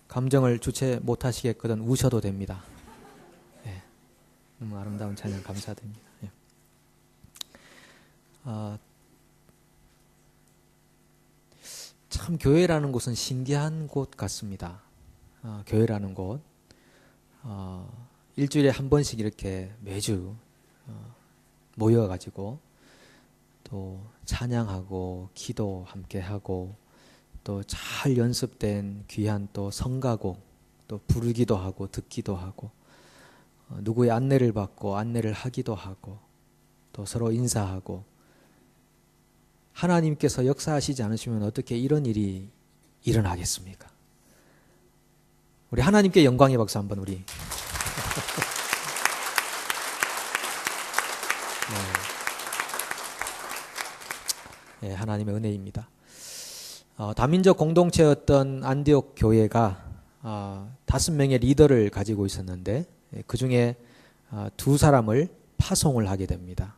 감정을 주체 못하시겠거든 우셔도 됩니다. 예. 아름다운 찬양 감사드립니다. 예. 참 교회라는 곳은 신기한 곳 같습니다. 교회라는 곳 일주일에 한 번씩 이렇게 매주 모여가지고 또 찬양하고 기도 함께 하고 또 잘 연습된 귀한 또 성가곡 또 부르기도 하고 듣기도 하고 누구의 안내를 받고 안내를 하기도 하고 또 서로 인사하고 하나님께서 역사하시지 않으시면 어떻게 이런 일이 일어나겠습니까? 우리 하나님께 영광의 박수 한번 우리. 네, 하나님의 은혜입니다. 다민족 공동체였던 안디옥 교회가 5명의 리더를 가지고 있었는데 그 중에 2사람을 파송을 하게 됩니다.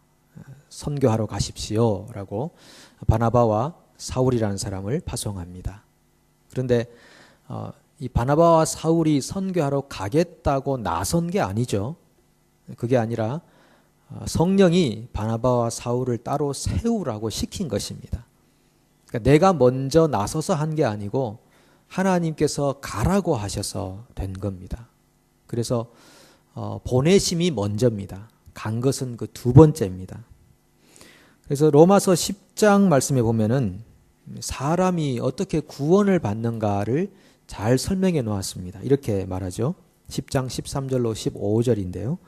선교하러 가십시오 라고 바나바와 사울이라는 사람을 파송합니다. 그런데 이 바나바와 사울이 선교하러 가겠다고 나선 게 아니죠. 그게 아니라 성령이 바나바와 사울을 따로 세우라고 시킨 것입니다. 그러니까 내가 먼저 나서서 한 게 아니고 하나님께서 가라고 하셔서 된 겁니다. 그래서 보내심이 먼저입니다. 간 것은 그 2번째입니다. 그래서 로마서 10장 말씀에 보면은 사람이 어떻게 구원을 받는가를 잘 설명해 놓았습니다. 이렇게 말하죠. 10장 13절로 15절인데요.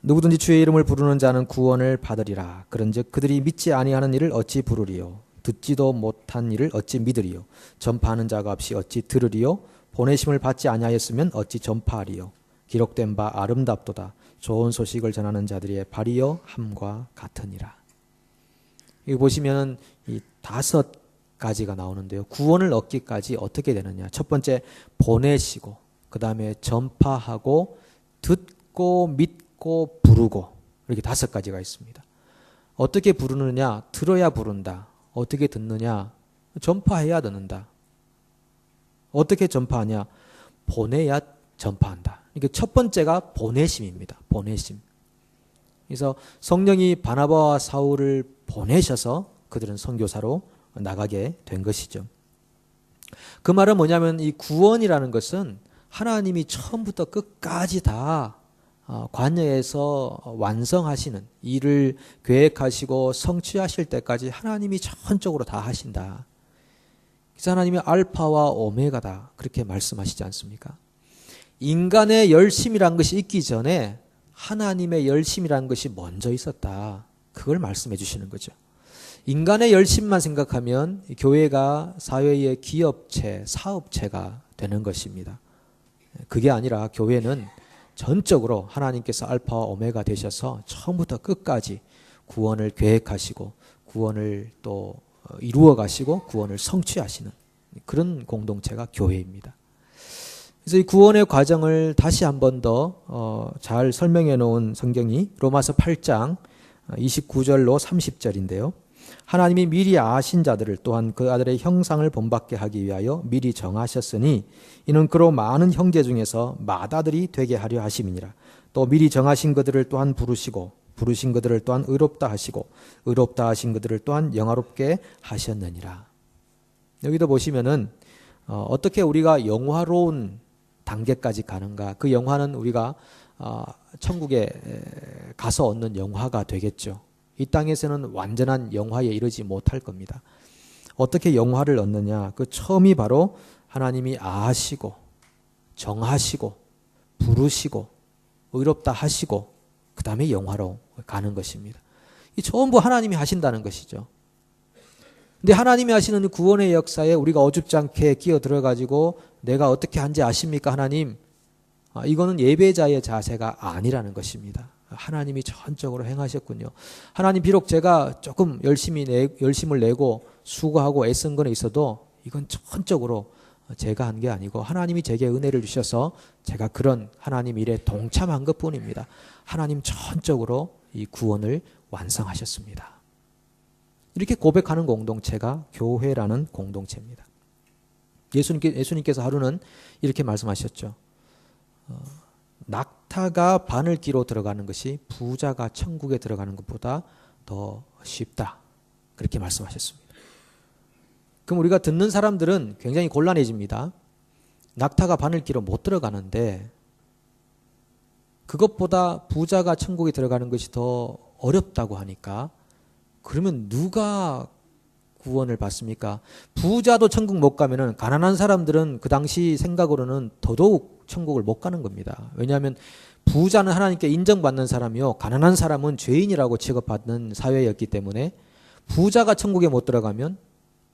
누구든지 주의 이름을 부르는 자는 구원을 받으리라. 그런즉 그들이 믿지 아니하는 일을 어찌 부르리요. 듣지도 못한 일을 어찌 믿으리요. 전파하는 자가 없이 어찌 들으리요. 보내심을 받지 아니하였으면 어찌 전파하리요. 기록된 바 아름답도다. 좋은 소식을 전하는 자들의 발이요 함과 같으니라. 여기 보시면 이 5가지가 나오는데요. 구원을 얻기까지 어떻게 되느냐. 첫 번째 보내시고 그 다음에 전파하고 듣고 믿고 부르고 이렇게 5가지가 있습니다. 어떻게 부르느냐. 들어야 부른다. 어떻게 듣느냐. 전파해야 듣는다. 어떻게 전파하냐. 보내야 전파한다. 이게 첫 번째가 보내심입니다. 보내심. 그래서 성령이 바나바와 사울을 보내셔서 그들은 선교사로 나가게 된 것이죠. 그 말은 뭐냐면 이 구원이라는 것은 하나님이 처음부터 끝까지 다 관여해서 완성하시는 일을 계획하시고 성취하실 때까지 하나님이 전적으로 다 하신다. 그래서 하나님이 알파와 오메가다 그렇게 말씀하시지 않습니까? 인간의 열심이란 것이 있기 전에 하나님의 열심이라는 것이 먼저 있었다. 그걸 말씀해 주시는 거죠. 인간의 열심만 생각하면 교회가 사회의 기업체, 사업체가 되는 것입니다. 그게 아니라 교회는 전적으로 하나님께서 알파와 오메가 되셔서 처음부터 끝까지 구원을 계획하시고 구원을 또 이루어 가시고 구원을 성취하시는 그런 공동체가 교회입니다. 그래서 이 구원의 과정을 다시 한 번 더 잘 설명해 놓은 성경이 로마서 8장 29절로 30절인데요. 하나님이 미리 아신 자들을 또한 그 아들의 형상을 본받게 하기 위하여 미리 정하셨으니 이는 그로 많은 형제 중에서 맏아들이 되게 하려 하심이니라. 또 미리 정하신 그들을 또한 부르시고 부르신 그들을 또한 의롭다 하시고 의롭다 하신 그들을 또한 영화롭게 하셨느니라. 여기도 보시면은 어떻게 우리가 영화로운 단계까지 가는가. 그 영화는 우리가 천국에 가서 얻는 영화가 되겠죠. 이 땅에서는 완전한 영화에 이르지 못할 겁니다. 어떻게 영화를 얻느냐? 그 처음이 바로 하나님이 아시고 정하시고 부르시고 의롭다 하시고 그 다음에 영화로 가는 것입니다. 이 전부 하나님이 하신다는 것이죠. 근데 하나님이 하시는 구원의 역사에 우리가 어줍지 않게 끼어 들어가지고 내가 어떻게 한지 아십니까 하나님? 이거는 예배자의 자세가 아니라는 것입니다. 하나님이 전적으로 행하셨군요. 하나님 비록 제가 조금 열심을 내고 수고하고 애쓴 건 있어도 이건 전적으로 제가 한 게 아니고 하나님이 제게 은혜를 주셔서 제가 그런 하나님 일에 동참한 것뿐입니다. 하나님 전적으로 이 구원을 완성하셨습니다. 이렇게 고백하는 공동체가 교회라는 공동체입니다. 예수님께서 하루는 이렇게 말씀하셨죠. 낙타가 바늘귀로 들어가는 것이 부자가 천국에 들어가는 것보다 더 쉽다. 그렇게 말씀하셨습니다. 그럼 우리가 듣는 사람들은 굉장히 곤란해집니다. 낙타가 바늘귀로 못 들어가는데 그것보다 부자가 천국에 들어가는 것이 더 어렵다고 하니까 그러면 누가 구원을 받습니까? 부자도 천국 못 가면은 가난한 사람들은 그 당시 생각으로는 더더욱 천국을 못 가는 겁니다. 왜냐하면 부자는 하나님께 인정받는 사람이요, 가난한 사람은 죄인이라고 취급받는 사회였기 때문에 부자가 천국에 못 들어가면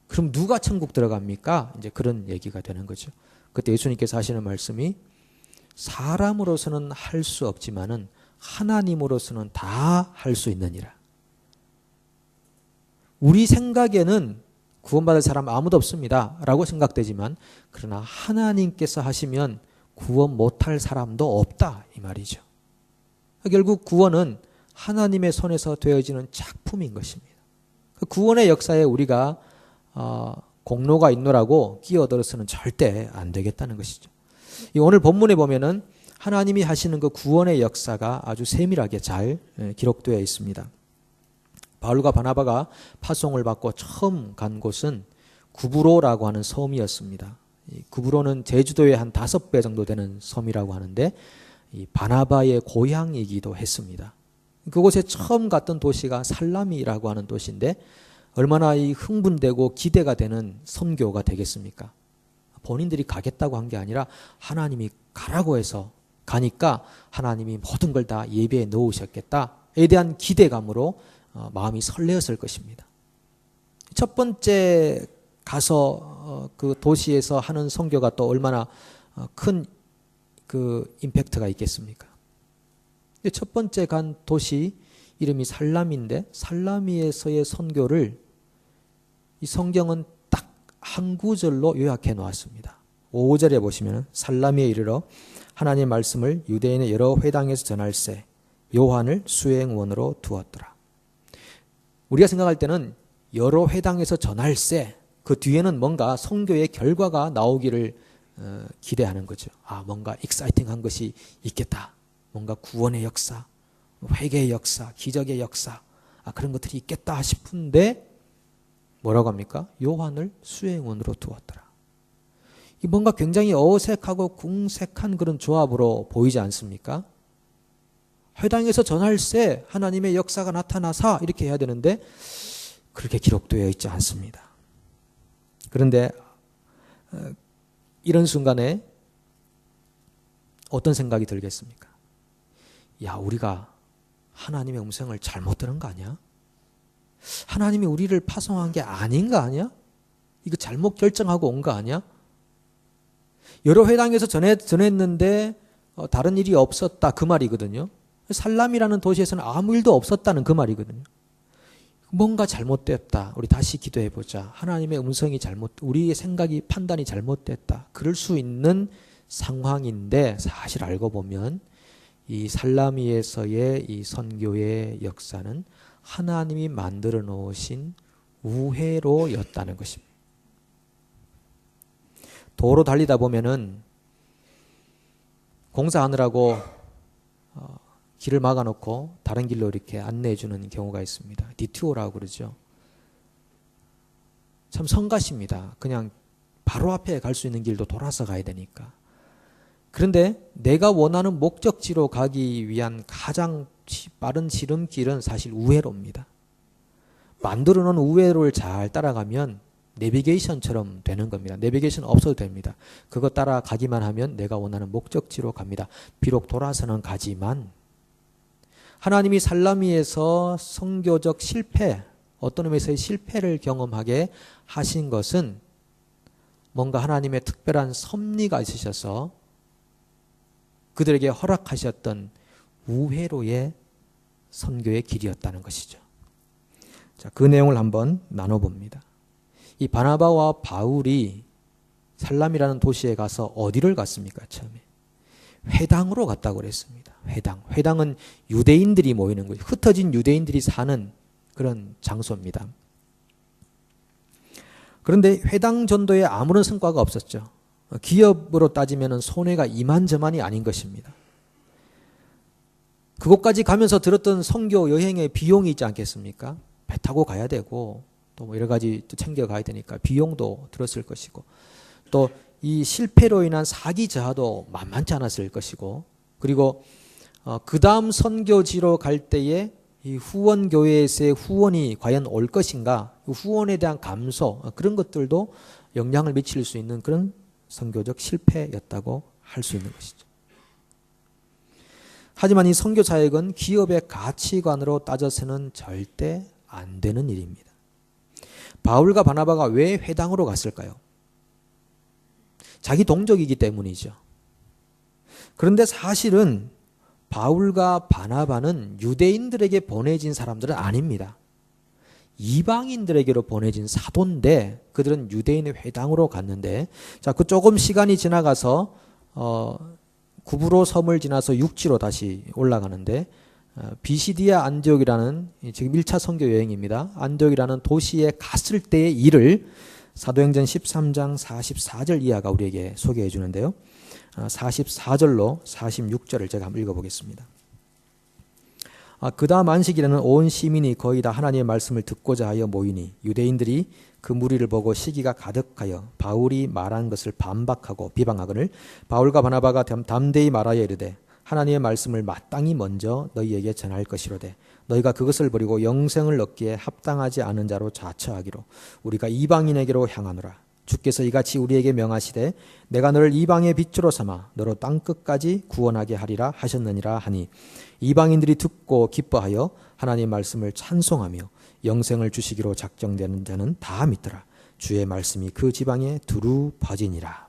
그럼 누가 천국 들어갑니까? 이제 그런 얘기가 되는 거죠. 그때 예수님께서 하시는 말씀이 사람으로서는 할 수 없지만은 하나님으로서는 다 할 수 있느니라. 우리 생각에는 구원받을 사람 아무도 없습니다 라고 생각되지만 그러나 하나님께서 하시면 구원 못할 사람도 없다 이 말이죠. 결국 구원은 하나님의 손에서 되어지는 작품인 것입니다. 구원의 역사에 우리가 공로가 있노라고 끼어들어서는 절대 안 되겠다는 것이죠. 오늘 본문에 보면은 하나님이 하시는 그 구원의 역사가 아주 세밀하게 잘 기록되어 있습니다. 바울과 바나바가 파송을 받고 처음 간 곳은 구브로라고 하는 섬이었습니다. 구브로는 제주도의 한 5배 정도 되는 섬이라고 하는데 이 바나바의 고향이기도 했습니다. 그곳에 처음 갔던 도시가 살라미라고 하는 도시인데 얼마나 이 흥분되고 기대가 되는 선교가 되겠습니까? 본인들이 가겠다고 한 게 아니라 하나님이 가라고 해서 가니까 하나님이 모든 걸 다 예배에 넣으셨겠다에 대한 기대감으로 마음이 설레었을 것입니다. 첫 번째 가서 그 도시에서 하는 선교가 또 얼마나 큰 그 임팩트가 있겠습니까? 첫 번째 간 도시 이름이 살라미인데 살라미에서의 선교를 이 성경은 딱 한 구절로 요약해 놓았습니다. 5절에 보시면 살라미에 이르러 하나님의 말씀을 유대인의 여러 회당에서 전할세 요한을 수행원으로 두었더라. 우리가 생각할 때는 여러 회당에서 전할세 그 뒤에는 뭔가 선교의 결과가 나오기를 기대하는 거죠. 뭔가 익사이팅한 것이 있겠다. 뭔가 구원의 역사, 회개의 역사, 기적의 역사 그런 것들이 있겠다 싶은데 뭐라고 합니까? 요한을 수행원으로 두었더라. 이 뭔가 굉장히 어색하고 궁색한 그런 조합으로 보이지 않습니까? 회당에서 전할세 하나님의 역사가 나타나사 이렇게 해야 되는데 그렇게 기록되어 있지 않습니다. 그런데 이런 순간에 어떤 생각이 들겠습니까? 우리가 하나님의 음성을 잘못 들은 거 아니야? 하나님이 우리를 파송한 게 아닌 거 아니야? 이거 잘못 결정하고 온 거 아니야? 여러 회당에서 전했는데 다른 일이 없었다 그 말이거든요. 살람이라는 도시에서는 아무 일도 없었다는 그 말이거든요. 뭔가 잘못됐다. 우리 다시 기도해 보자. 하나님의 음성이 우리의 생각이 판단이 잘못됐다. 그럴 수 있는 상황인데 사실 알고 보면 이 살라미에서의 이 선교의 역사는 하나님이 만들어 놓으신 우회로였다는 것입니다. 도로 달리다 보면은 공사하느라고 길을 막아놓고 다른 길로 이렇게 안내해 주는 경우가 있습니다. 디투어라고 그러죠. 참 성가십니다. 그냥 바로 앞에 갈 수 있는 길도 돌아서 가야 되니까. 그런데 내가 원하는 목적지로 가기 위한 가장 빠른 지름길은 사실 우회로입니다. 만들어 놓은 우회로를 잘 따라가면 내비게이션처럼 되는 겁니다. 내비게이션 없어도 됩니다. 그거 따라가기만 하면 내가 원하는 목적지로 갑니다. 비록 돌아서는 가지만 하나님이 살라미에서 선교적 실패, 어떤 의미에서의 실패를 경험하게 하신 것은 뭔가 하나님의 특별한 섭리가 있으셔서 그들에게 허락하셨던 우회로의 선교의 길이었다는 것이죠. 자, 그 내용을 한번 나눠봅니다. 이 바나바와 바울이 살람이라는 도시에 가서 어디를 갔습니까? 처음에 회당으로 갔다고 그랬습니다. 회당은 유대인들이 모이는 곳, 흩어진 유대인들이 사는 그런 장소입니다. 그런데 회당 전도에 아무런 성과가 없었죠. 기업으로 따지면 손해가 이만저만이 아닌 것입니다. 그곳까지 가면서 들었던 선교 여행의 비용이 있지 않겠습니까? 배 타고 가야 되고 또 뭐 여러 가지 또 챙겨 가야 되니까 비용도 들었을 것이고 또 이 실패로 인한 사기 저하도 만만치 않았을 것이고 그리고 그 다음 선교지로 갈 때에 이 후원 교회에서의 후원이 과연 올 것인가 후원에 대한 감소 그런 것들도 영향을 미칠 수 있는 그런 선교적 실패였다고 할 수 있는 것이죠. 하지만 이 선교 사역은 기업의 가치관으로 따져서는 절대 안 되는 일입니다. 바울과 바나바가 왜 회당으로 갔을까요? 자기 동족이기 때문이죠. 그런데 사실은 바울과 바나바는 유대인들에게 보내진 사람들은 아닙니다. 이방인들에게로 보내진 사도인데 그들은 유대인의 회당으로 갔는데 자, 그 조금 시간이 지나가서 구브로 섬을 지나서 육지로 다시 올라가는데 비시디아 안디옥이라는 지금 1차 선교 여행입니다. 안디옥이라는 도시에 갔을 때의 일을 사도행전 13장 44절 이하가 우리에게 소개해 주는데요. 44절로 46절을 제가 한번 읽어보겠습니다. 그 다음 안식일에는 온 시민이 거의 다 하나님의 말씀을 듣고자 하여 모이니 유대인들이 그 무리를 보고 시기가 가득하여 바울이 말한 것을 반박하고 비방하거늘 바울과 바나바가 담대히 말하여 이르되 하나님의 말씀을 마땅히 먼저 너희에게 전할 것이로되 너희가 그것을 버리고 영생을 얻기에 합당하지 않은 자로 자처하기로 우리가 이방인에게로 향하노라. 주께서 이같이 우리에게 명하시되 내가 너를 이방의 빛으로 삼아 너로 땅끝까지 구원하게 하리라 하셨느니라 하니 이방인들이 듣고 기뻐하여 하나님의 말씀을 찬송하며 영생을 주시기로 작정되는 자는 다 믿더라. 주의 말씀이 그 지방에 두루 퍼지니라.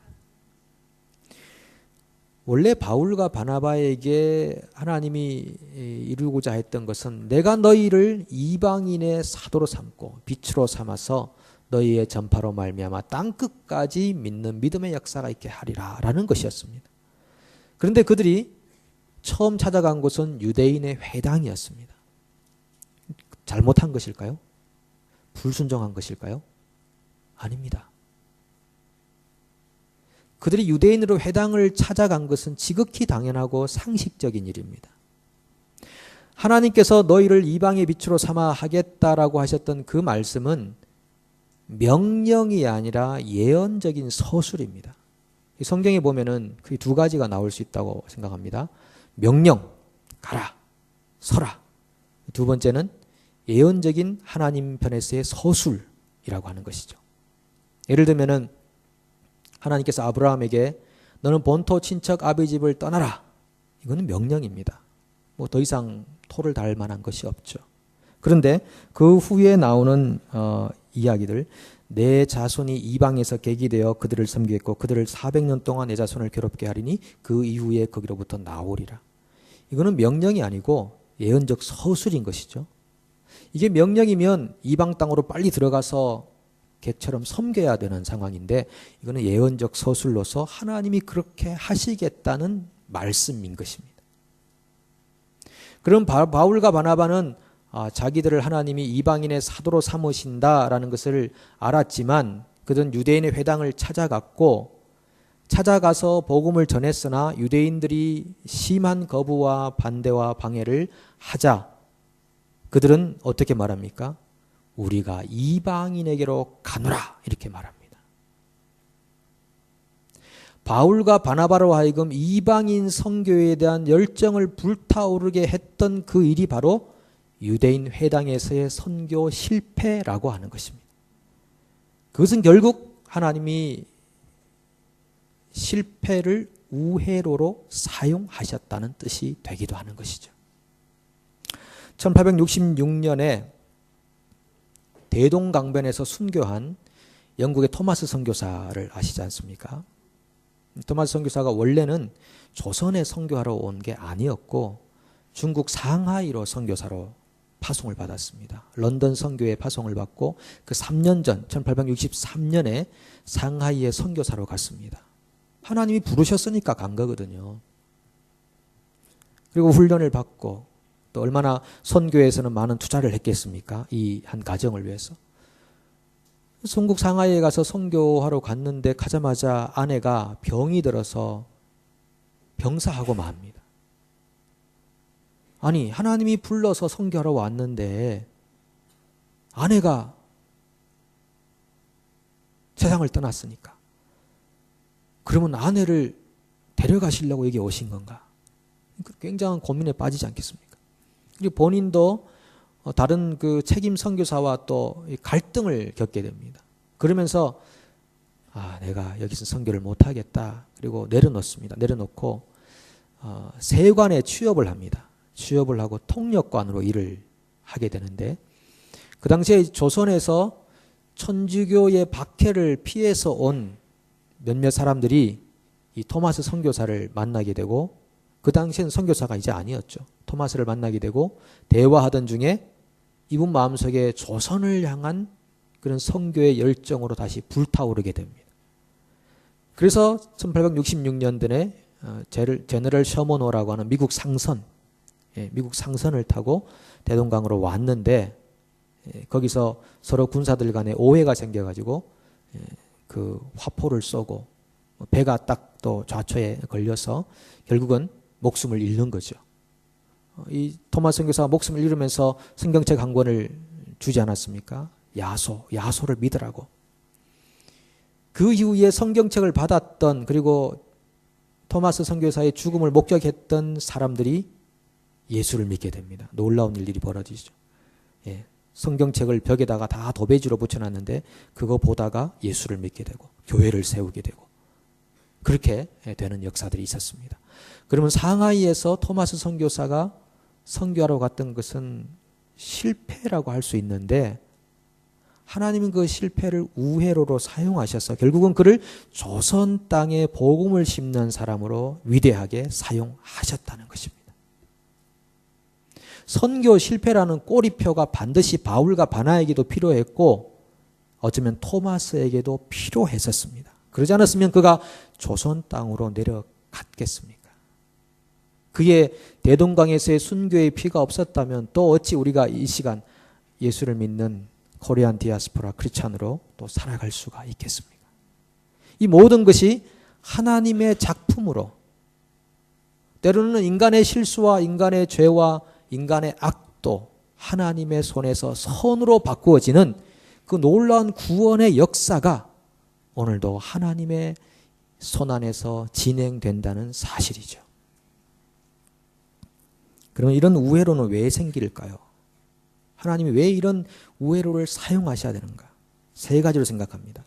원래 바울과 바나바에게 하나님이 이루고자 했던 것은 내가 너희를 이방인의 사도로 삼고 빛으로 삼아서 너희의 전파로 말미암아 땅끝까지 믿는 믿음의 역사가 있게 하리라 라는 것이었습니다. 그런데 그들이 처음 찾아간 곳은 유대인의 회당이었습니다. 잘못한 것일까요? 불순종한 것일까요? 아닙니다. 그들이 유대인으로 회당을 찾아간 것은 지극히 당연하고 상식적인 일입니다. 하나님께서 너희를 이방의 빛으로 삼아 하겠다라고 하셨던 그 말씀은 명령이 아니라 예언적인 서술입니다. 성경에 보면은 그 두 가지가 나올 수 있다고 생각합니다. 명령, 가라, 서라. 두 번째는 예언적인 하나님 편에서의 서술이라고 하는 것이죠. 예를 들면은 하나님께서 아브라함에게 너는 본토 친척 아비 집을 떠나라. 이거는 명령입니다. 뭐 더 이상 토를 달 만한 것이 없죠. 그런데 그 후에 나오는 이야기들 내 자손이 이방에서 계기되어 그들을 섬기겠고 그들을 400년 동안 내 자손을 괴롭게 하리니 그 이후에 거기로부터 나오리라. 이거는 명령이 아니고 예언적 서술인 것이죠. 이게 명령이면 이방 땅으로 빨리 들어가서 개처럼 섬겨야 되는 상황인데 이거는 예언적 서술로서 하나님이 그렇게 하시겠다는 말씀인 것입니다. 그럼 바울과 바나바는 자기들을 하나님이 이방인의 사도로 삼으신다라는 것을 알았지만 그들은 유대인의 회당을 찾아가서 복음을 전했으나 유대인들이 심한 거부와 반대와 방해를 하자 그들은 어떻게 말합니까? 우리가 이방인에게로 가노라 이렇게 말합니다. 바울과 바나바로 하여금 이방인 선교에 대한 열정을 불타오르게 했던 그 일이 바로 유대인 회당에서의 선교 실패라고 하는 것입니다. 그것은 결국 하나님이 실패를 우회로로 사용하셨다는 뜻이 되기도 하는 것이죠. 1866년에 대동강변에서 순교한 영국의 토마스 선교사를 아시지 않습니까? 토마스 선교사가 원래는 조선에 선교하러 온 게 아니었고 중국 상하이로 선교사로 파송을 받았습니다. 런던 선교에 파송을 받고 그 3년 전 1863년에 상하이에 선교사로 갔습니다. 하나님이 부르셨으니까 간 거거든요. 그리고 훈련을 받고 또 얼마나 선교에서는 많은 투자를 했겠습니까? 이 한 가정을 위해서. 중국 상하이에 가서 선교하러 갔는데 가자마자 아내가 병이 들어서 병사하고 맙니다. 아니, 하나님이 불러서 선교하러 왔는데 아내가 세상을 떠났으니까 그러면 아내를 데려가시려고 여기 오신 건가? 굉장한 고민에 빠지지 않겠습니까? 그리고 본인도 다른 그 책임 선교사와 또 갈등을 겪게 됩니다. 그러면서 내가 여기서 선교를 못 하겠다. 그리고 내려놓습니다. 내려놓고 세관에 취업을 합니다. 취업을 하고 통역관으로 일을 하게 되는데 그 당시에 조선에서 천주교의 박해를 피해서 온 몇몇 사람들이 이 토마스 선교사를 만나게 되고 그 당시엔 선교사가 이제 아니었죠. 토마스를 만나게 되고 대화하던 중에 이분 마음속에 조선을 향한 그런 선교의 열정으로 다시 불타오르게 됩니다. 그래서 1866년도에 제너럴 셔먼호라고 하는 미국 상선을 타고 대동강으로 왔는데 거기서 서로 군사들 간에 오해가 생겨가지고 그 화포를 쏘고 배가 딱 또 좌초에 걸려서 결국은 목숨을 잃는 거죠. 이 토마스 선교사가 목숨을 잃으면서 성경책 한 권을 주지 않았습니까? 야소를 믿으라고. 그 이후에 성경책을 받았던 그리고 토마스 선교사의 죽음을 목격했던 사람들이 예수를 믿게 됩니다. 놀라운 일들이 벌어지죠. 성경책을 벽에다가 다 도배지로 붙여놨는데 그거 보다가 예수를 믿게 되고 교회를 세우게 되고 그렇게 되는 역사들이 있었습니다. 그러면 상하이에서 토마스 선교사가 선교하러 갔던 것은 실패라고 할 수 있는데 하나님은 그 실패를 우회로로 사용하셔서 결국은 그를 조선 땅에 복음을 심는 사람으로 위대하게 사용하셨다는 것입니다. 선교 실패라는 꼬리표가 반드시 바울과 바나에게도 필요했고 어쩌면 토마스에게도 필요했었습니다. 그러지 않았으면 그가 조선 땅으로 내려갔겠습니까? 그의 대동강에서의 순교의 피가 없었다면 또 어찌 우리가 이 시간 예수를 믿는 코리안 디아스포라 크리스찬으로 또 살아갈 수가 있겠습니까? 이 모든 것이 하나님의 작품으로 때로는 인간의 실수와 인간의 죄와 인간의 악도 하나님의 손에서 선으로 바꾸어지는 그 놀라운 구원의 역사가 오늘도 하나님의 손 안에서 진행된다는 사실이죠. 그러면 이런 우회로는 왜 생길까요? 하나님이 왜 이런 우회로를 사용하셔야 되는가? 세 가지로 생각합니다.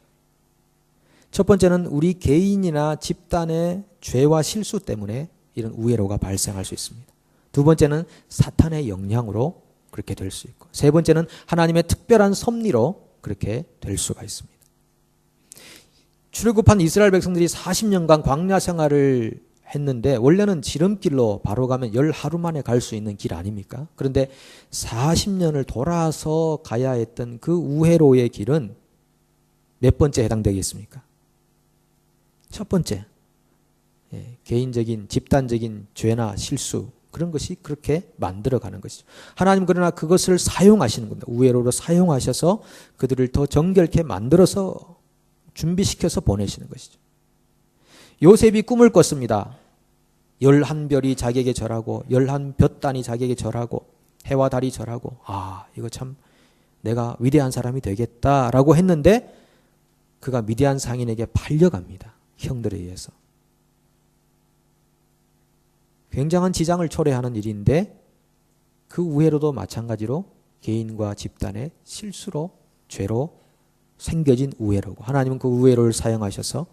첫 번째는 우리 개인이나 집단의 죄와 실수 때문에 이런 우회로가 발생할 수 있습니다. 두 번째는 사탄의 영향으로 그렇게 될 수 있고 세 번째는 하나님의 특별한 섭리로 그렇게 될 수가 있습니다. 출애굽한 이스라엘 백성들이 40년간 광야 생활을 했는데 원래는 지름길로 바로 가면 10하루 만에 갈 수 있는 길 아닙니까? 그런데 40년을 돌아서 가야 했던 그 우회로의 길은 몇 번째 해당되겠습니까? 첫 번째, 개인적인 집단적인 죄나 실수 그런 것이 그렇게 만들어가는 것이죠. 하나님 그러나 그것을 사용하시는 겁니다. 우회로로 사용하셔서 그들을 더 정결케 만들어서 준비시켜서 보내시는 것이죠. 요셉이 꿈을 꿨습니다. 11별이 자기에게 절하고 11볕단이 자기에게 절하고 해와 달이 절하고 이거 참 내가 위대한 사람이 되겠다라고 했는데 그가 미디안 상인에게 팔려갑니다. 형들에 의해서. 굉장한 지장을 초래하는 일인데 그 우회로도 마찬가지로 개인과 집단의 실수로 죄로 생겨진 우회로고 하나님은 그 우회로를 사용하셔서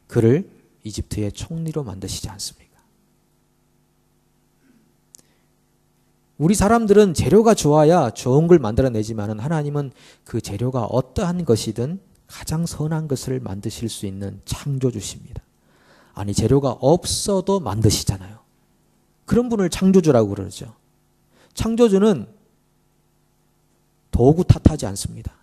그를 이집트의 총리로 만드시지 않습니까? 우리 사람들은 재료가 좋아야 좋은 걸 만들어내지만 하나님은 그 재료가 어떠한 것이든 가장 선한 것을 만드실 수 있는 창조주십니다. 아니 재료가 없어도 만드시잖아요. 그런 분을 창조주라고 그러죠. 창조주는 도구 탓하지 않습니다.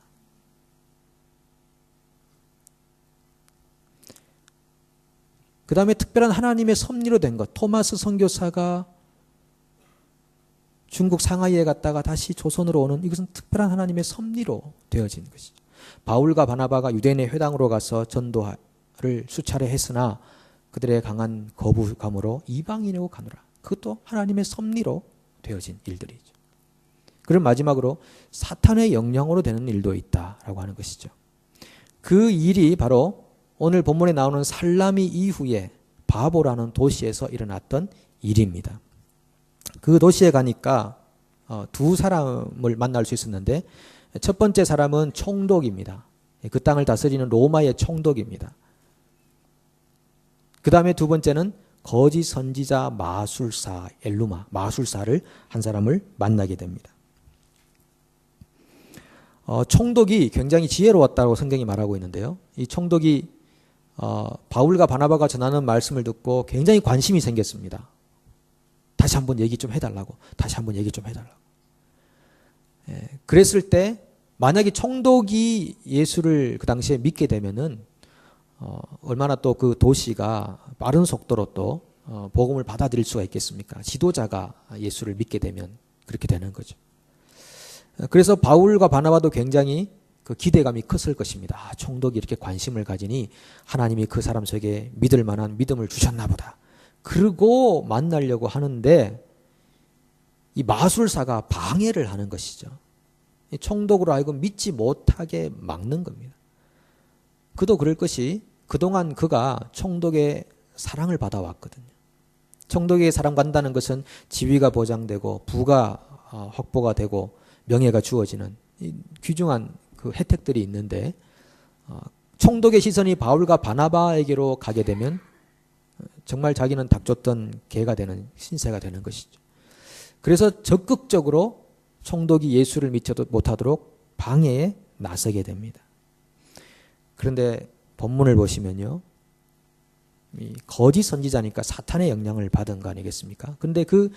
그 다음에 특별한 하나님의 섭리로 된 것. 토마스 선교사가 중국 상하이에 갔다가 다시 조선으로 오는 이것은 특별한 하나님의 섭리로 되어진 것이죠. 바울과 바나바가 유대인의 회당으로 가서 전도를 수차례 했으나 그들의 강한 거부감으로 이방인으로 가노라. 그것도 하나님의 섭리로 되어진 일들이죠. 그럼 마지막으로 사탄의 영향으로 되는 일도 있다라고 하는 것이죠. 그 일이 바로 오늘 본문에 나오는 살라미 이후에 바보라는 도시에서 일어났던 일입니다. 그 도시에 가니까 두 사람을 만날 수 있었는데 첫 번째 사람은 총독입니다. 그 땅을 다스리는 로마의 총독입니다. 그 다음에 두 번째는 거짓 선지자 마술사 엘루마, 마술사를 한 사람을 만나게 됩니다. 총독이 굉장히 지혜로웠다고 성경이 말하고 있는데요. 이 총독이 바울과 바나바가 전하는 말씀을 듣고 굉장히 관심이 생겼습니다. 다시 한번 얘기 좀 해달라고. 다시 한번 얘기 좀 해달라고. 그랬을 때 만약에 총독이 예수를 그 당시에 믿게 되면은 얼마나 또 그 도시가 빠른 속도로 또 복음을 받아들일 수가 있겠습니까? 지도자가 예수를 믿게 되면 그렇게 되는 거죠. 그래서 바울과 바나바도 굉장히 그 기대감이 컸을 것입니다. 총독이 이렇게 관심을 가지니 하나님이 그 사람 속에 믿을 만한 믿음을 주셨나 보다. 그러고 만나려고 하는데 이 마술사가 방해를 하는 것이죠. 총독으로 하여금 믿지 못하게 막는 겁니다. 그도 그럴 것이 그동안 그가 총독의 사랑을 받아왔거든요. 총독에게 사랑받는다는 것은 지위가 보장되고 부가 확보가 되고 명예가 주어지는 귀중한 그 혜택들이 있는데 총독의 시선이 바울과 바나바에게로 가게 되면 정말 자기는 닥쳤던 개가 되는 신세가 되는 것이죠. 그래서 적극적으로 총독이 예수를 믿지 못하도록 방해에 나서게 됩니다. 그런데 본문을 보시면요. 이 거짓 선지자니까 사탄의 영향을 받은 거 아니겠습니까? 그런데 그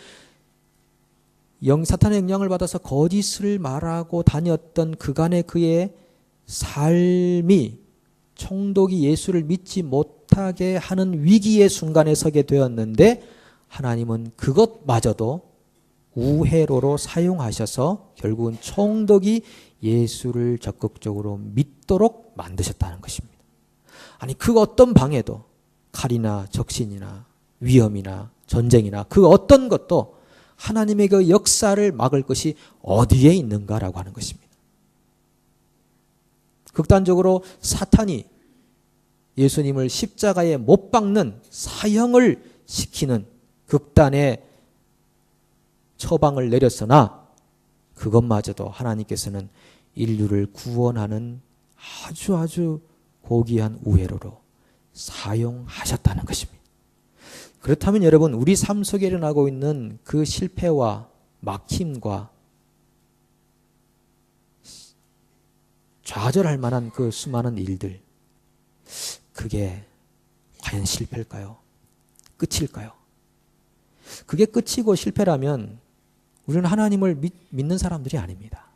사탄의 영향을 받아서 거짓을 말하고 다녔던 그간의 그의 삶이 총독이 예수를 믿지 못하게 하는 위기의 순간에 서게 되었는데 하나님은 그것마저도 우회로로 사용하셔서 결국은 총독이 예수를 적극적으로 믿도록 만드셨다는 것입니다. 아니 그 어떤 방해도 칼이나 적신이나 위험이나 전쟁이나 그 어떤 것도 하나님의 그 역사를 막을 것이 어디에 있는가라고 하는 것입니다. 극단적으로 사탄이 예수님을 십자가에 못 박는 사형을 시키는 극단의 처방을 내렸으나 그것마저도 하나님께서는 인류를 구원하는 아주 고귀한 우회로로 사용하셨다는 것입니다. 그렇다면 여러분 우리 삶 속에 일어나고 있는 그 실패와 막힘과 좌절할 만한 그 수많은 일들 그게 과연 실패일까요? 끝일까요? 그게 끝이고 실패라면 우리는 하나님을 믿는 사람들이 아닙니다.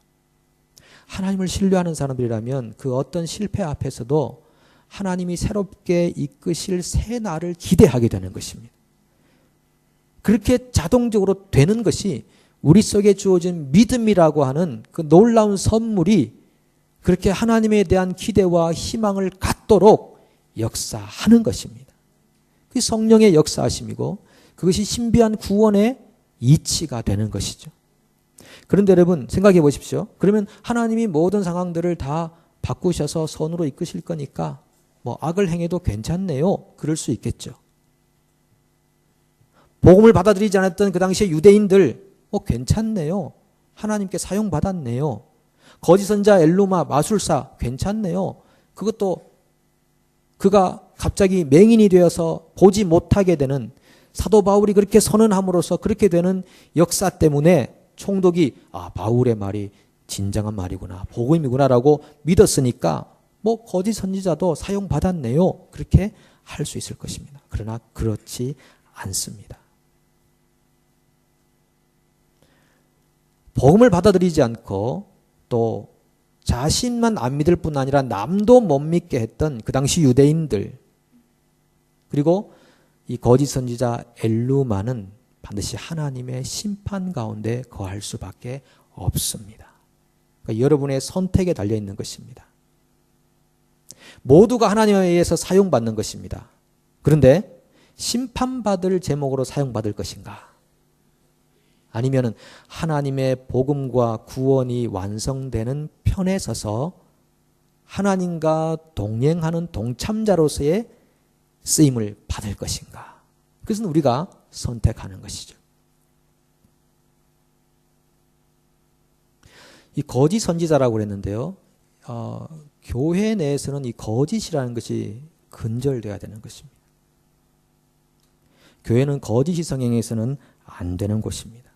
하나님을 신뢰하는 사람들이라면 그 어떤 실패 앞에서도 하나님이 새롭게 이끄실 새 날을 기대하게 되는 것입니다. 그렇게 자동적으로 되는 것이 우리 속에 주어진 믿음이라고 하는 그 놀라운 선물이 그렇게 하나님에 대한 기대와 희망을 갖도록 역사하는 것입니다. 그게 성령의 역사하심이고 그것이 신비한 구원의 이치가 되는 것이죠. 그런데 여러분 생각해 보십시오. 그러면 하나님이 모든 상황들을 다 바꾸셔서 선으로 이끄실 거니까 뭐 악을 행해도 괜찮네요. 그럴 수 있겠죠. 복음을 받아들이지 않았던 그 당시의 유대인들 괜찮네요. 하나님께 사용받았네요. 거짓 선자 엘루마 마술사 괜찮네요. 그것도 그가 갑자기 맹인이 되어서 보지 못하게 되는 사도 바울이 그렇게 선언함으로써 그렇게 되는 역사 때문에 총독이 바울의 말이 진정한 말이구나 복음이구나라고 믿었으니까 뭐 거짓 선지자도 사용받았네요. 그렇게 할 수 있을 것입니다. 그러나 그렇지 않습니다. 복음을 받아들이지 않고 또 자신만 안 믿을 뿐 아니라 남도 못 믿게 했던 그 당시 유대인들 그리고 이 거짓 선지자 엘루마는 반드시 하나님의 심판 가운데 거할 수밖에 없습니다. 그러니까 여러분의 선택에 달려 있는 것입니다. 모두가 하나님에 의해서 사용받는 것입니다. 그런데 심판받을 제목으로 사용받을 것인가? 아니면은 하나님의 복음과 구원이 완성되는 편에 서서 하나님과 동행하는 동참자로서의 쓰임을 받을 것인가? 그것은 우리가 선택하는 것이죠. 이 거짓 선지자라고 그랬는데요. 교회 내에서는 이 거짓이라는 것이 근절돼야 되는 것입니다. 교회는 거짓이 성행해서는 안 되는 곳입니다.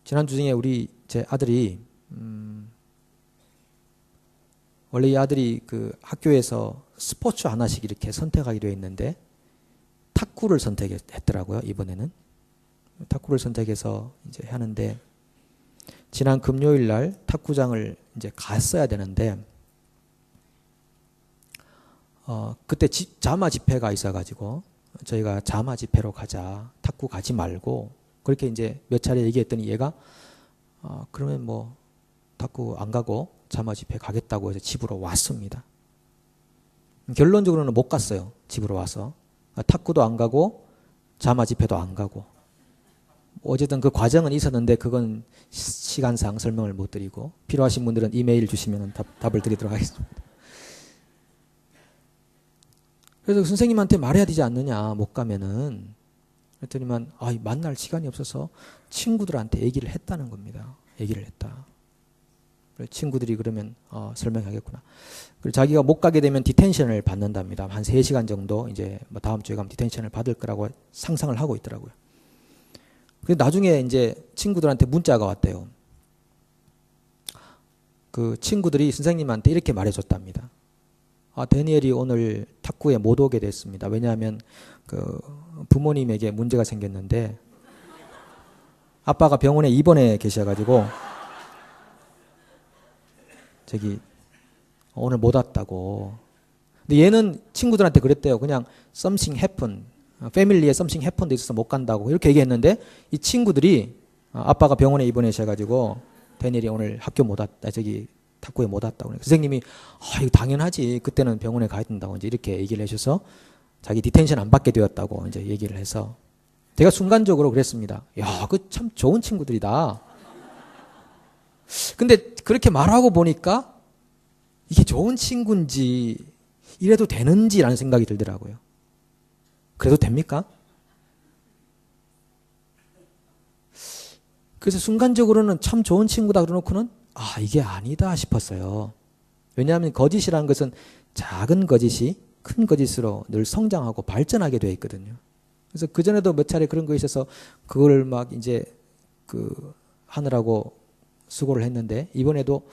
지난주 중에 제 아들이 원래 이 아들이 그 학교에서 스포츠 하나씩 이렇게 선택하게 되어 있는데 탁구를 선택했더라고요. 이번에는 탁구를 선택해서 이제 하는데 지난 금요일 날 탁구장을 이제 갔어야 되는데 그때 자마 집회가 있어가지고 저희가 자마 집회로 가자, 탁구 가지 말고 그렇게 이제 몇 차례 얘기했더니 얘가 그러면 뭐 탁구 안 가고 자마 집회 가겠다고 해서 집으로 왔습니다. 결론적으로는 못 갔어요. 집으로 와서 탁구도 안 가고 자마 집회도 안 가고 어쨌든 그 과정은 있었는데 그건 시간상 설명을 못 드리고 필요하신 분들은 이메일 주시면 답을 드리도록 하겠습니다. 그래서 선생님한테 말해야 되지 않느냐 못 가면은 그랬더니만 만날 시간이 없어서 친구들한테 얘기를 했다는 겁니다. 얘기를 했다. 친구들이 그러면 설명하겠구나. 그리고 자기가 못 가게 되면 디텐션을 받는답니다. 한 3시간 정도 이제 뭐 다음 주에 가면 디텐션을 받을 거라고 상상을 하고 있더라고요. 근데 나중에 이제 친구들한테 문자가 왔대요. 그 친구들이 선생님한테 이렇게 말해줬답니다. 데니엘이 오늘 탁구에 못 오게 됐습니다. 왜냐하면 그 부모님에게 문제가 생겼는데 아빠가 병원에 입원해 계셔가지고 오늘 못 왔다고. 근데 얘는 친구들한테 그랬대요. 그냥 something happened. 패밀리에 something happened 있어서 못 간다고 이렇게 얘기했는데 이 친구들이 아빠가 병원에 입원하셔가지고 데니엘이 오늘 학교 못 왔다. 탁구에 못 왔다고. 선생님이 이거 당연하지. 그때는 병원에 가야 된다고 이제 이렇게 얘기를 하셔서 자기 디텐션 안 받게 되었다고 이제 얘기를 해서 제가 순간적으로 그랬습니다. 야, 그 참 좋은 친구들이다. 근데 그렇게 말하고 보니까 이게 좋은 친구인지 이래도 되는지라는 생각이 들더라고요. 그래도 됩니까? 그래서 순간적으로는 참 좋은 친구다 그러놓고는 이게 아니다 싶었어요. 왜냐하면 거짓이라는 것은 작은 거짓이 큰 거짓으로 늘 성장하고 발전하게 되어 있거든요. 그래서 그전에도 몇 차례 그런 거 있어서 그걸 막 이제 하느라고 수고를 했는데 이번에도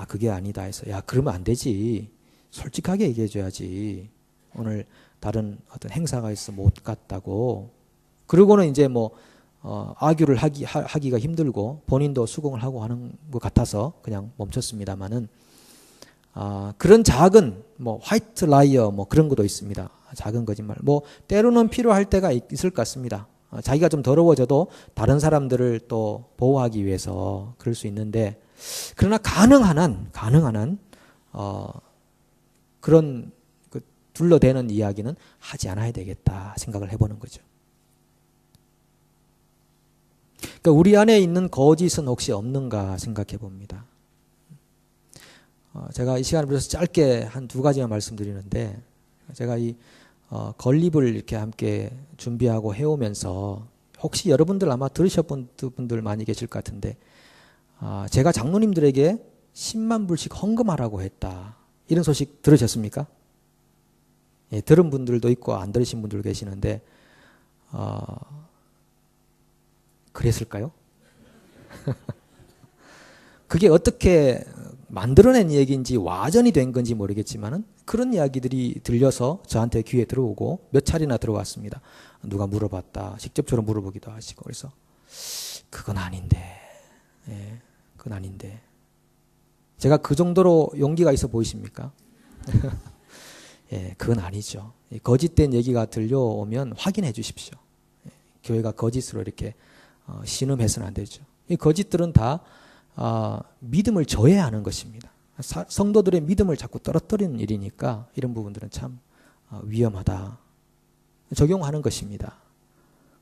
그게 아니다 해서 그러면 안 되지. 솔직하게 얘기해 줘야지. 오늘 다른 어떤 행사가 있어 못 갔다고. 그러고는 이제 아규를 하기가 힘들고 본인도 수긍을 하고 하는 것 같아서 그냥 멈췄습니다만은 그런 작은 화이트 라이어 그런 것도 있습니다. 작은 거짓말. 때로는 필요할 때가 있을 것 같습니다. 자기가 좀 더러워져도 다른 사람들을 또 보호하기 위해서 그럴 수 있는데 그러나 가능한 한 그런 둘러대는 이야기는 하지 않아야 되겠다 생각을 해보는 거죠. 그러니까 우리 안에 있는 거짓은 혹시 없는가 생각해 봅니다. 제가 이 시간을 빌어서 짧게 한 2가지만 말씀드리는데 제가 이 건립을 이렇게 함께 준비하고 해오면서 혹시 여러분들 아마 들으셨던 분들 많이 계실 것 같은데 제가 장로님들에게 10만 불씩 헌금하라고 했다. 이런 소식 들으셨습니까? 예, 들은 분들도 있고 안 들으신 분들 계시는데 그랬을까요? 그게 어떻게 만들어낸 얘기인지 와전이 된 건지 모르겠지만은 그런 이야기들이 들려서 저한테 귀에 들어오고 몇 차례나 들어왔습니다. 누가 물어봤다. 직접적으로 물어보기도 하시고 그래서 그건 아닌데. 예, 그건 아닌데. 제가 그 정도로 용기가 있어 보이십니까? 예, 그건 아니죠. 거짓된 얘기가 들려오면 확인해 주십시오. 예, 교회가 거짓으로 이렇게 신음해서는 안 되죠. 이 거짓들은 다 믿음을 저해하는 것입니다. 성도들의 믿음을 자꾸 떨어뜨리는 일이니까 이런 부분들은 참 위험하다. 적용하는 것입니다.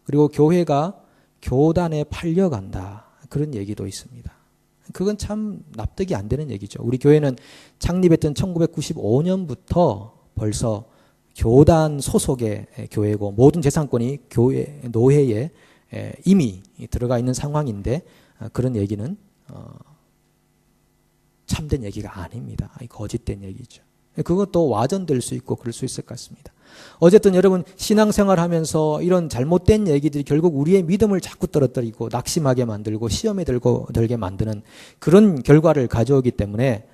그리고 교회가 교단에 팔려간다. 그런 얘기도 있습니다. 그건 참 납득이 안 되는 얘기죠. 우리 교회는 창립했던 1995년부터 벌써 교단 소속의 교회고 모든 재산권이 교회, 노회에 이미 들어가 있는 상황인데 그런 얘기는 참된 얘기가 아닙니다. 거짓된 얘기죠. 그것도 와전될 수 있고 그럴 수 있을 것 같습니다. 어쨌든 여러분 신앙생활 하면서 이런 잘못된 얘기들이 결국 우리의 믿음을 자꾸 떨어뜨리고 낙심하게 만들고 시험에 들게 만드는 그런 결과를 가져오기 때문에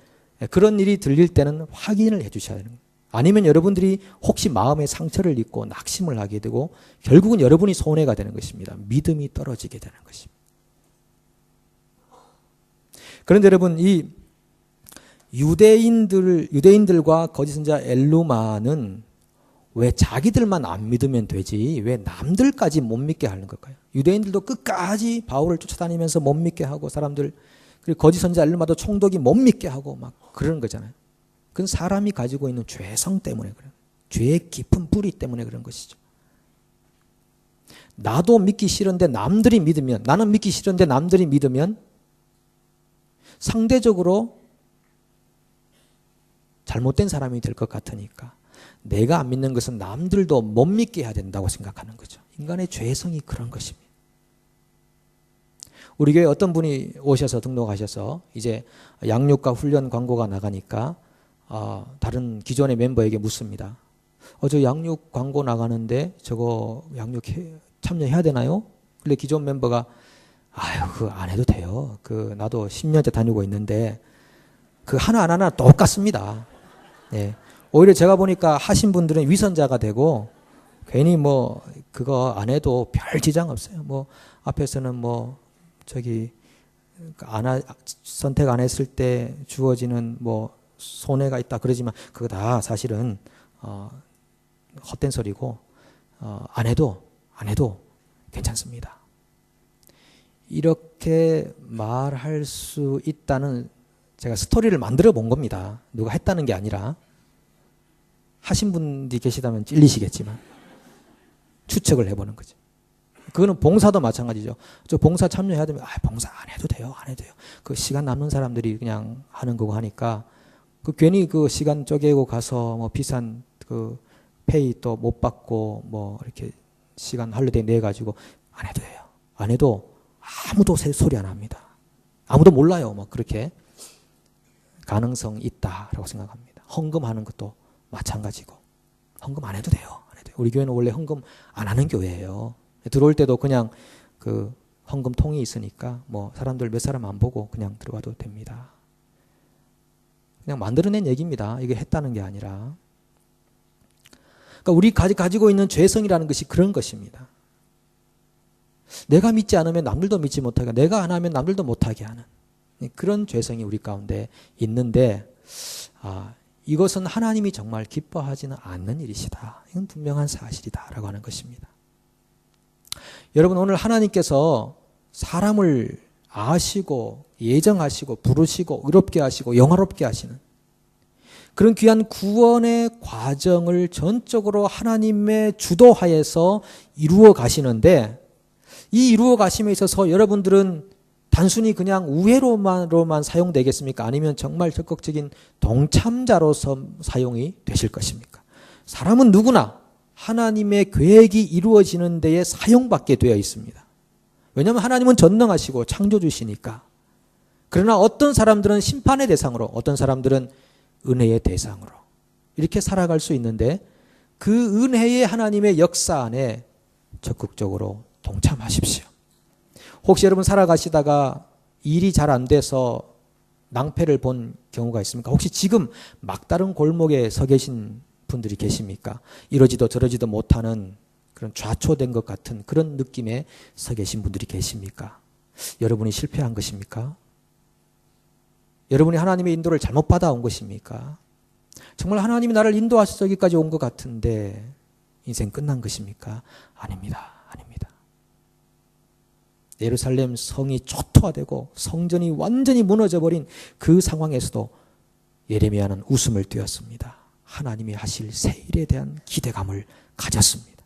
그런 일이 들릴 때는 확인을 해 주셔야 되는 거예요. 아니면 여러분들이 혹시 마음에 상처를 입고 낙심을 하게 되고 결국은 여러분이 손해가 되는 것입니다. 믿음이 떨어지게 되는 것입니다. 그런데 여러분 이 유대인들과 거짓 선지자 엘루마는 왜 자기들만 안 믿으면 되지 왜 남들까지 못 믿게 하는 걸까요? 유대인들도 끝까지 바울을 쫓아다니면서 못 믿게 하고 사람들 그리고 거짓 선지자 엘루마도 총독이 못 믿게 하고 막 그러는 거잖아요. 그건 사람이 가지고 있는 죄성 때문에 그래요. 죄의 깊은 뿌리 때문에 그런 것이죠. 나도 믿기 싫은데 남들이 믿으면 나는 믿기 싫은데 남들이 믿으면 상대적으로 잘못된 사람이 될 것 같으니까 내가 안 믿는 것은 남들도 못 믿게 해야 된다고 생각하는 거죠. 인간의 죄성이 그런 것입니다. 우리 교회 어떤 분이 오셔서 등록하셔서 이제 양육과 훈련 광고가 나가니까 다른 기존의 멤버에게 묻습니다. 저 양육 광고 나가는데 저거 양육 참여해야 되나요? 근데 기존 멤버가 그거 안 해도 돼요. 나도 10년째 다니고 있는데 그 하나하나 똑같습니다. 네. 오히려 제가 보니까 하신 분들은 위선자가 되고 괜히 뭐 그거 안 해도 별 지장 없어요. 뭐 앞에서는 뭐 선택 안 했을 때 주어지는 뭐 손해가 있다 그러지만 그거 다 사실은 헛된 소리고 안 해도 괜찮습니다. 이렇게 말할 수 있다는 제가 스토리를 만들어 본 겁니다. 누가 했다는 게 아니라 하신 분들이 계시다면 찔리시겠지만 추측을 해보는 거죠. 그거는 봉사도 마찬가지죠. 저 봉사 참여해야 되면 봉사 안 해도 돼요. 그 시간 남는 사람들이 그냥 하는 거고 하니까 괜히 그 시간 쪼개고 가서 뭐 비싼 그 페이 또 못 받고 뭐 이렇게 시간 할리데이 내 가지고 안 해도 돼요. 안 해도 아무도 소리 안 합니다. 아무도 몰라요. 뭐 그렇게 가능성 있다라고 생각합니다. 헌금하는 것도 마찬가지고 헌금 안 해도 돼요. 우리 교회는 원래 헌금 안 하는 교회예요. 들어올 때도 그냥 그 헌금 통이 있으니까 뭐 사람들 몇 사람 안 보고 그냥 들어가도 됩니다. 그냥 만들어낸 얘기입니다. 이게 했다는 게 아니라. 그러니까 우리 가지고 있는 죄성이라는 것이 그런 것입니다. 내가 믿지 않으면 남들도 믿지 못하게, 내가 안 하면 남들도 못하게 하는 그런 죄성이 우리 가운데 있는데 이것은 하나님이 정말 기뻐하지는 않는 일이시다. 이건 분명한 사실이다라고 하는 것입니다. 여러분 오늘 하나님께서 사람을 아시고 예정하시고 부르시고 의롭게 하시고 영화롭게 하시는 그런 귀한 구원의 과정을 전적으로 하나님의 주도하에서 이루어 가시는데 이 이루어 가심에 있어서 여러분들은 단순히 그냥 우회로만 사용되겠습니까? 아니면 정말 적극적인 동참자로서 사용이 되실 것입니까? 사람은 누구나 하나님의 계획이 이루어지는 데에 사용받게 되어 있습니다. 왜냐하면 하나님은 전능하시고 창조주시니까. 그러나 어떤 사람들은 심판의 대상으로, 어떤 사람들은 은혜의 대상으로 이렇게 살아갈 수 있는데 그 은혜의 하나님의 역사 안에 적극적으로 동참하십시오. 혹시 여러분 살아가시다가 일이 잘 안 돼서 낭패를 본 경우가 있습니까? 혹시 지금 막다른 골목에 서 계신 분들이 계십니까? 이러지도 저러지도 못하는 그런 좌초된 것 같은 그런 느낌에 서 계신 분들이 계십니까? 여러분이 실패한 것입니까? 여러분이 하나님의 인도를 잘못 받아온 것입니까? 정말 하나님이 나를 인도하셔서 여기까지 온 것 같은데 인생 끝난 것입니까? 아닙니다. 아닙니다. 예루살렘 성이 초토화되고 성전이 완전히 무너져버린 그 상황에서도 예레미야는 웃음을 띄었습니다. 하나님이 하실 새 일에 대한 기대감을 가졌습니다.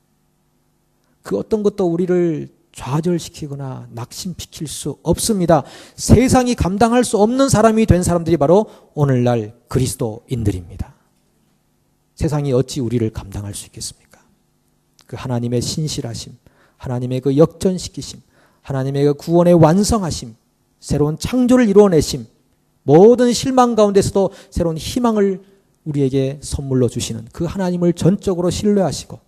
그 어떤 것도 우리를 좌절시키거나 낙심시킬 수 없습니다. 세상이 감당할 수 없는 사람이 된 사람들이 바로 오늘날 그리스도인들입니다. 세상이 어찌 우리를 감당할 수 있겠습니까? 그 하나님의 신실하심, 하나님의 그 역전시키심, 하나님의 그 구원의 완성하심, 새로운 창조를 이루어내심, 모든 실망 가운데서도 새로운 희망을 우리에게 선물로 주시는 그 하나님을 전적으로 신뢰하시고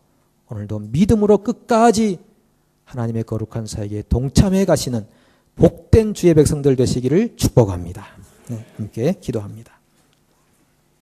오늘도 믿음으로 끝까지 하나님의 거룩한 사역에 동참해 가시는 복된 주의 백성들 되시기를 축복합니다. 네, 함께 기도합니다.